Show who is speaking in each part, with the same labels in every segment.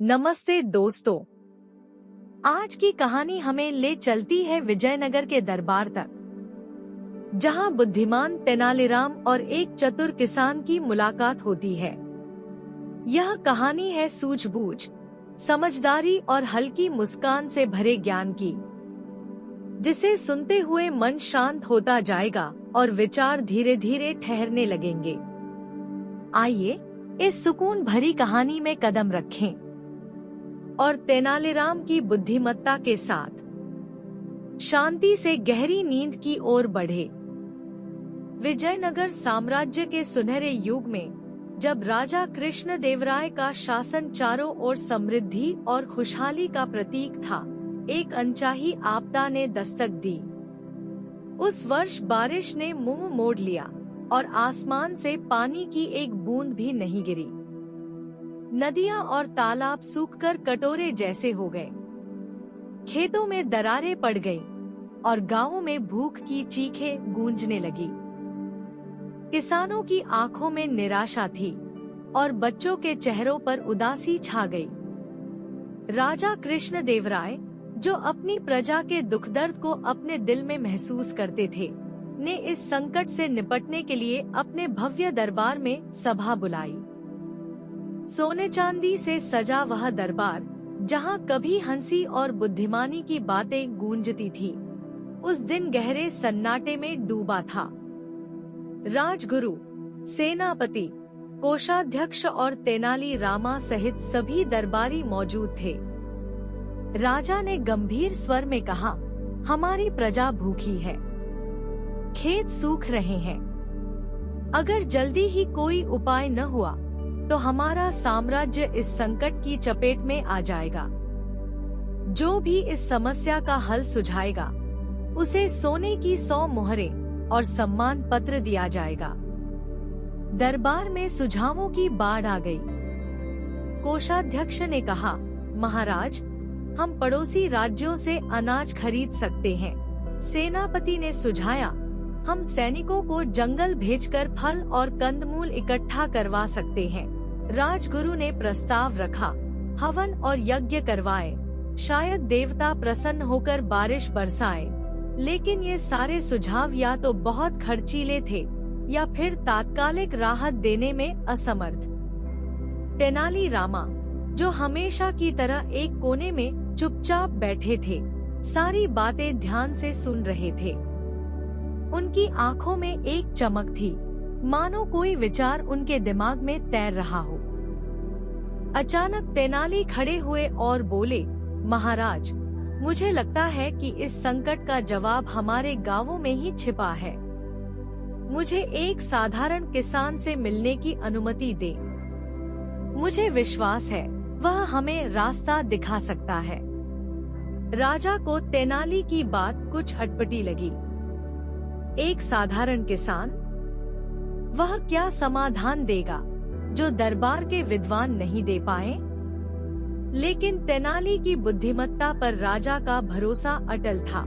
Speaker 1: नमस्ते दोस्तों। आज की कहानी हमें ले चलती है विजयनगर के दरबार तक, जहां बुद्धिमान तेनालीराम और एक चतुर किसान की मुलाकात होती है। यह कहानी है सूझबूझ, समझदारी और हल्की मुस्कान से भरे ज्ञान की, जिसे सुनते हुए मन शांत होता जाएगा और विचार धीरे धीरे ठहरने लगेंगे। आइए इस सुकून भरी कहानी में कदम रखें और तेनालीराम की बुद्धिमत्ता के साथ शांति से गहरी नींद की ओर बढ़े। विजयनगर साम्राज्य के सुनहरे युग में, जब राजा कृष्णदेवराय का शासन चारों ओर समृद्धि और खुशहाली का प्रतीक था, एक अनचाही आपदा ने दस्तक दी। उस वर्ष बारिश ने मुंह मोड़ लिया और आसमान से पानी की एक बूंद भी नहीं गिरी। नदियां और तालाब सूखकर कटोरे जैसे हो गए, खेतों में दरारें पड़ गईं और गांवों में भूख की चीखें गूंजने लगी। किसानों की आंखों में निराशा थी और बच्चों के चेहरों पर उदासी छा गई। राजा कृष्णदेवराय, जो अपनी प्रजा के दुख दर्द को अपने दिल में महसूस करते थे, ने इस संकट से निपटने के लिए अपने भव्य दरबार में सभा बुलाई। सोने चांदी से सजा वह दरबार, जहां कभी हंसी और बुद्धिमानी की बातें गूंजती थी, उस दिन गहरे सन्नाटे में डूबा था। राजगुरु, सेनापति, कोषाध्यक्ष और तेनाली रामा सहित सभी दरबारी मौजूद थे। राजा ने गंभीर स्वर में कहा, हमारी प्रजा भूखी है, खेत सूख रहे हैं। अगर जल्दी ही कोई उपाय न हुआ तो हमारा साम्राज्य इस संकट की चपेट में आ जाएगा। जो भी इस समस्या का हल सुझाएगा, उसे सोने की 100 मोहरें और सम्मान पत्र दिया जाएगा। दरबार में सुझावों की बाढ़ आ गई। कोषाध्यक्ष ने कहा, महाराज, हम पड़ोसी राज्यों से अनाज खरीद सकते हैं। सेनापति ने सुझाया, हम सैनिकों को जंगल भेजकर फल और कंदमूल इकट्ठा करवा सकते हैं। राजगुरु ने प्रस्ताव रखा, हवन और यज्ञ करवाए, शायद देवता प्रसन्न होकर बारिश बरसाए। लेकिन ये सारे सुझाव या तो बहुत खर्चीले थे या फिर तात्कालिक राहत देने में असमर्थ। तेनाली रामा, जो हमेशा की तरह एक कोने में चुपचाप बैठे थे, सारी बातें ध्यान से सुन रहे थे। उनकी आंखों में एक चमक थी, मानो कोई विचार उनके दिमाग में तैर रहा हो। अचानक तेनाली खड़े हुए और बोले, महाराज, मुझे लगता है कि इस संकट का जवाब हमारे गांवों में ही छिपा है। मुझे एक साधारण किसान से मिलने की अनुमति दे। मुझे विश्वास है वह हमें रास्ता दिखा सकता है। राजा को तेनाली की बात कुछ अटपटी लगी। एक साधारण किसान? वह क्या समाधान देगा जो दरबार के विद्वान नहीं दे पाए? लेकिन तेनाली की बुद्धिमत्ता पर राजा का भरोसा अटल था।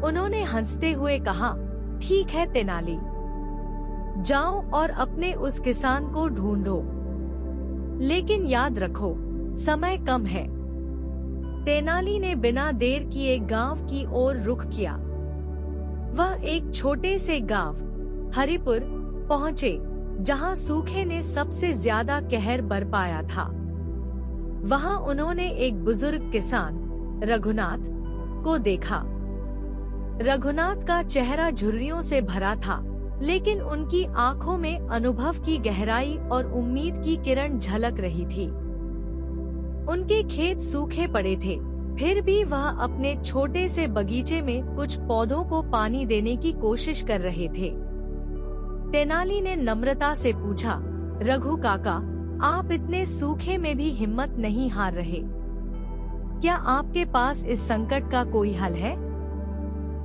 Speaker 1: उन्होंने हंसते हुए कहा, ठीक है तेनाली, जाओ और अपने उस किसान को ढूंढो, लेकिन याद रखो समय कम है। तेनाली ने बिना देर किए गांव की ओर रुख किया। वह एक छोटे से गांव हरिपुर पहुँचे, जहां सूखे ने सबसे ज्यादा कहर बरपाया था। वहां उन्होंने एक बुजुर्ग किसान रघुनाथ को देखा। रघुनाथ का चेहरा झुर्रियों से भरा था, लेकिन उनकी आंखों में अनुभव की गहराई और उम्मीद की किरण झलक रही थी। उनके खेत सूखे पड़े थे, फिर भी वह अपने छोटे से बगीचे में कुछ पौधों को पानी देने की कोशिश कर रहे थे। तेनाली ने नम्रता से पूछा, रघु काका, आप इतने सूखे में भी हिम्मत नहीं हार रहे। क्या आपके पास इस संकट का कोई हल है?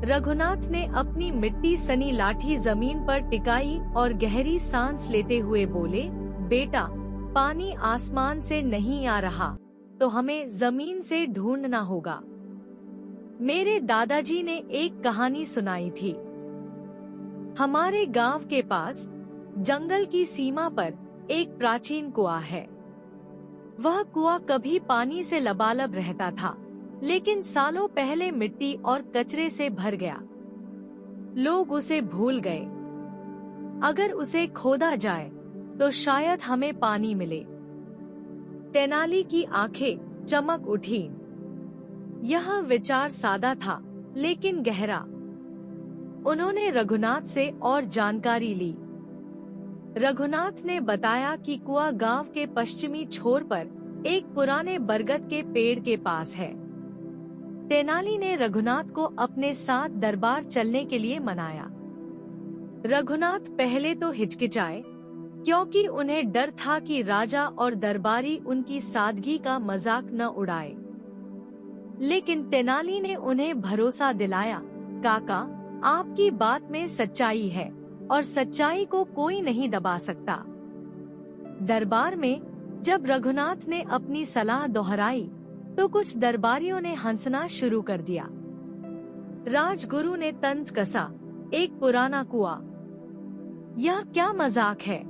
Speaker 1: रघुनाथ ने अपनी मिट्टी सनी लाठी जमीन पर टिकाई और गहरी सांस लेते हुए बोले, बेटा, पानी आसमान से नहीं आ रहा तो हमें जमीन से ढूंढना होगा। मेरे दादाजी ने एक कहानी सुनाई थी। हमारे गांव के पास जंगल की सीमा पर एक प्राचीन कुआं है। वह कुआं कभी पानी से लबालब रहता था, लेकिन सालों पहले मिट्टी और कचरे से भर गया। लोग उसे भूल गए। अगर उसे खोदा जाए तो शायद हमें पानी मिले। तेनाली की आंखें चमक उठी। यह विचार सादा था, लेकिन गहरा। उन्होंने रघुनाथ से और जानकारी ली। रघुनाथ ने बताया कि कुआं गांव के पश्चिमी छोर पर एक पुराने बरगद के पेड़ के पास है। तेनाली ने रघुनाथ को अपने साथ दरबार चलने के लिए मनाया। रघुनाथ पहले तो हिचकिचाए, क्योंकि उन्हें डर था कि राजा और दरबारी उनकी सादगी का मजाक न उड़ाए। लेकिन तेनाली ने उन्हें भरोसा दिलाया, काका, आपकी बात में सच्चाई है और सच्चाई को कोई नहीं दबा सकता। दरबार में जब रघुनाथ ने अपनी सलाह दोहराई तो कुछ दरबारियों ने हंसना शुरू कर दिया। राजगुरु ने तंज कसा, एक पुराना कुआं, यह क्या मजाक है?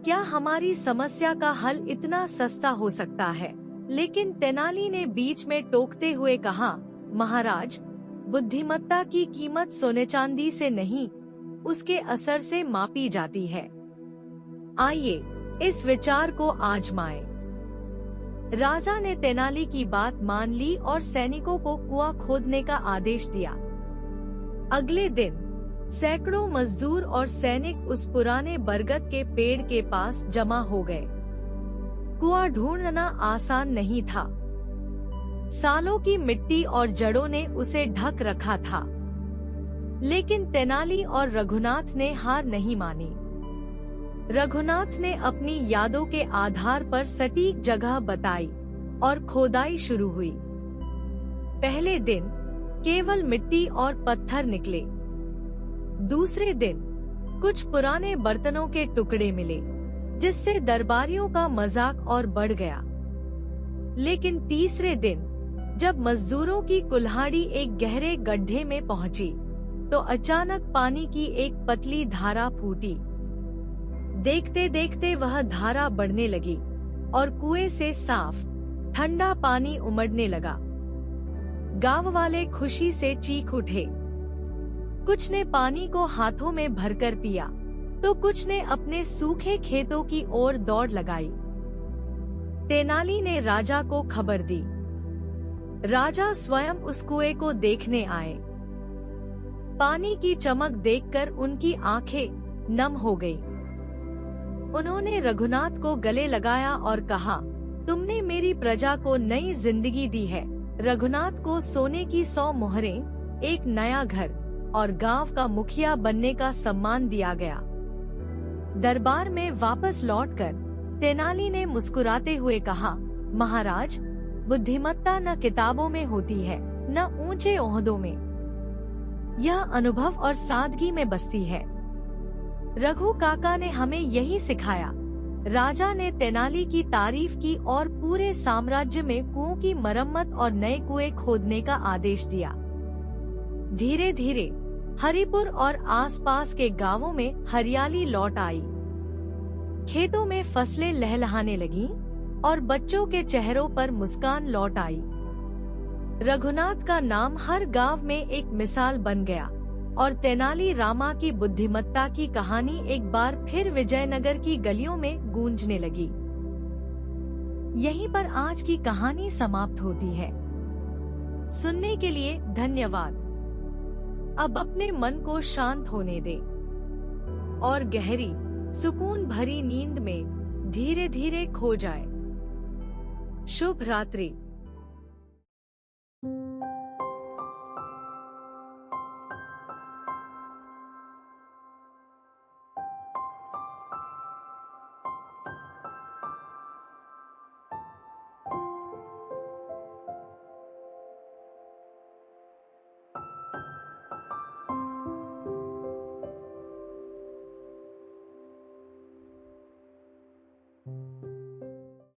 Speaker 1: क्या हमारी समस्या का हल इतना सस्ता हो सकता है? लेकिन तेनाली ने बीच में टोकते हुए कहा, महाराज, बुद्धिमत्ता की कीमत सोने चांदी से नहीं, उसके असर से मापी जाती है। आइए इस विचार को आजमाएं। राजा ने तेनाली की बात मान ली और सैनिकों को कुआं खोदने का आदेश दिया। अगले दिन सैकड़ों मजदूर और सैनिक उस पुराने बरगद के पेड़ के पास जमा हो गए। कुआं ढूंढना आसान नहीं था। सालों की मिट्टी और जड़ों ने उसे ढक रखा था। लेकिन तेनाली और रघुनाथ ने हार नहीं मानी। रघुनाथ ने अपनी यादों के आधार पर सटीक जगह बताई और खोदाई शुरू हुई। पहले दिन केवल मिट्टी और पत्थर निकले। दूसरे दिन कुछ पुराने बर्तनों के टुकड़े मिले, जिससे दरबारियों का मजाक और बढ़ गया। लेकिन तीसरे दिन जब मजदूरों की कुल्हाड़ी एक गहरे गड्ढे में पहुंची, तो अचानक पानी की एक पतली धारा फूटी। देखते देखते वह धारा बढ़ने लगी और कुएं से साफ ठंडा पानी उमड़ने लगा। गांव वाले खुशी से चीख उठे। कुछ ने पानी को हाथों में भरकर पिया, तो कुछ ने अपने सूखे खेतों की ओर दौड़ लगाई। तेनाली ने राजा को खबर दी। राजा स्वयं उस कुएं को देखने आए। पानी की चमक देखकर उनकी आंखें नम हो गई। उन्होंने रघुनाथ को गले लगाया और कहा, तुमने मेरी प्रजा को नई जिंदगी दी है। रघुनाथ को सोने की 100 मोहरें, एक नया घर और गांव का मुखिया बनने का सम्मान दिया गया। दरबार में वापस लौटकर तेनाली ने मुस्कुराते हुए कहा, महाराज, बुद्धिमत्ता न किताबों में होती है, न ऊंचे ओहदों में। यह अनुभव और सादगी में बसती है। रघु काका ने हमें यही सिखाया। राजा ने तेनाली की तारीफ की और पूरे साम्राज्य में कुओं की मरम्मत और नए कुएं खोदने का आदेश दिया। धीरे धीरे हरिपुर और आसपास के गांवों में हरियाली लौट आई। खेतों में फसलें लहलहाने लगीं और बच्चों के चेहरों पर मुस्कान लौट आई। रघुनाथ का नाम हर गांव में एक मिसाल बन गया और तेनाली रामा की बुद्धिमत्ता की कहानी एक बार फिर विजयनगर की गलियों में गूंजने लगी। यहीं पर आज की कहानी समाप्त होती है। सुनने के लिए धन्यवाद। अब अपने मन को शांत होने दे और गहरी, सुकून भरी नींद में धीरे धीरे खो जाए। शुभ रात्रि।